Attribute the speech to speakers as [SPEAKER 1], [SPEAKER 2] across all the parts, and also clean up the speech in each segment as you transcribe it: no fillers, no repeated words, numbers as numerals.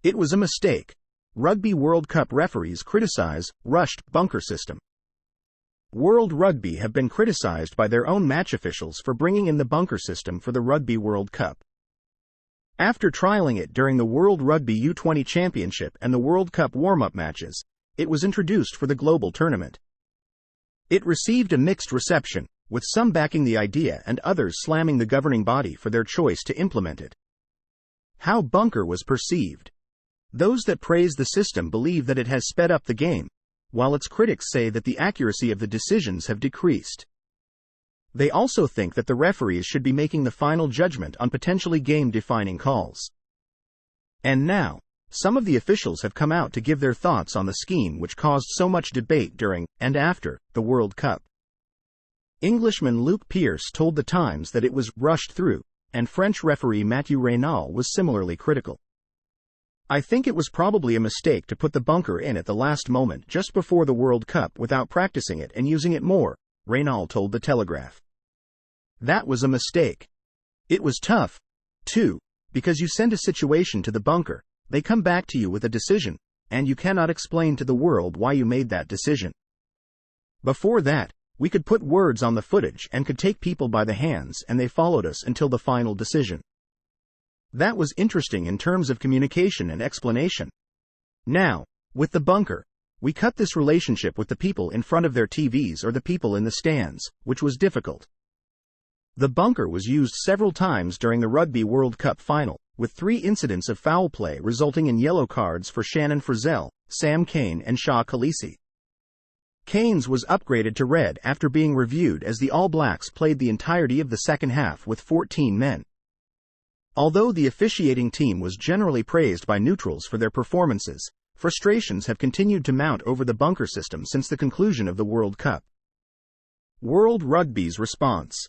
[SPEAKER 1] It was a mistake. Rugby World Cup referees criticize rushed bunker system. World Rugby have been criticized by their own match officials for bringing in the bunker system for the Rugby World Cup. After trialing it during the World Rugby U20 Championship and the World Cup warm-up matches, it was introduced for the global tournament. It received a mixed reception, with some backing the idea and others slamming the governing body for their choice to implement it. How bunker was perceived. Those that praise the system believe that it has sped up the game, while its critics say that the accuracy of the decisions have decreased. They also think that the referees should be making the final judgment on potentially game-defining calls. And now, some of the officials have come out to give their thoughts on the scheme which caused so much debate during and after the World Cup. Englishman Luke Pearce told The Times that it was rushed through, and French referee Mathieu Raynal was similarly critical. I think it was probably a mistake to put the bunker in at the last moment just before the World Cup without practicing it and using it more, Raynal told The Telegraph. That was a mistake. It was tough, too, because you send a situation to the bunker, they come back to you with a decision, and you cannot explain to the world why you made that decision. Before that, we could put words on the footage and could take people by the hands and they followed us until the final decision. That was interesting in terms of communication and explanation. Now, with the bunker, we cut this relationship with the people in front of their TVs or the people in the stands, which was difficult. The bunker was used several times during the Rugby World Cup final, with 3 incidents of foul play resulting in yellow cards for Shannon Frizzell, Sam Cane and Shah Khaleesi. Kane's was upgraded to red after being reviewed as the All Blacks played the entirety of the second half with 14 men. Although the officiating team was generally praised by neutrals for their performances, frustrations have continued to mount over the bunker system since the conclusion of the World Cup. World Rugby's response.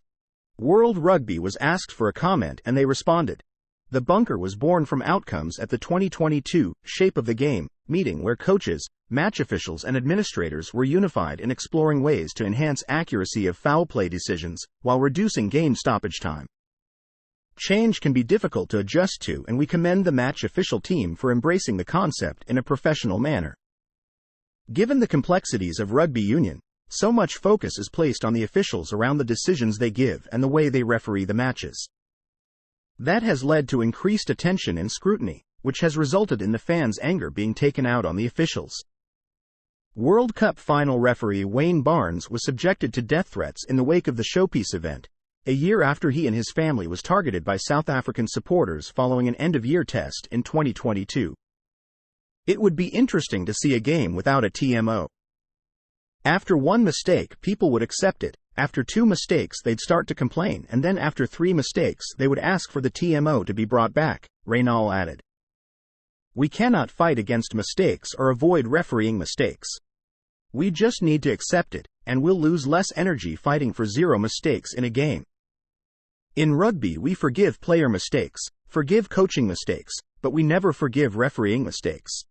[SPEAKER 1] World Rugby was asked for a comment and they responded. The bunker was born from outcomes at the 2022 Shape of the Game meeting where coaches, match officials and administrators were unified in exploring ways to enhance accuracy of foul play decisions while reducing game stoppage time. Change can be difficult to adjust to and we commend the match official team for embracing the concept in a professional manner. Given the complexities of rugby union, so much focus is placed on the officials around the decisions they give and the way they referee the matches. That has led to increased attention and scrutiny, which has resulted in the fans' anger being taken out on the officials. World Cup final referee Wayne Barnes was subjected to death threats in the wake of the showpiece event, a year after he and his family was targeted by South African supporters following an end-of-year test in 2022. It would be interesting to see a game without a TMO. After one mistake, people would accept it. After 2 mistakes, they'd start to complain, and then after 3 mistakes, they would ask for the TMO to be brought back, Raynal added. We cannot fight against mistakes or avoid refereeing mistakes. We just need to accept it, and we'll lose less energy fighting for 0 mistakes in a game. In rugby, we forgive player mistakes, forgive coaching mistakes, but we never forgive refereeing mistakes.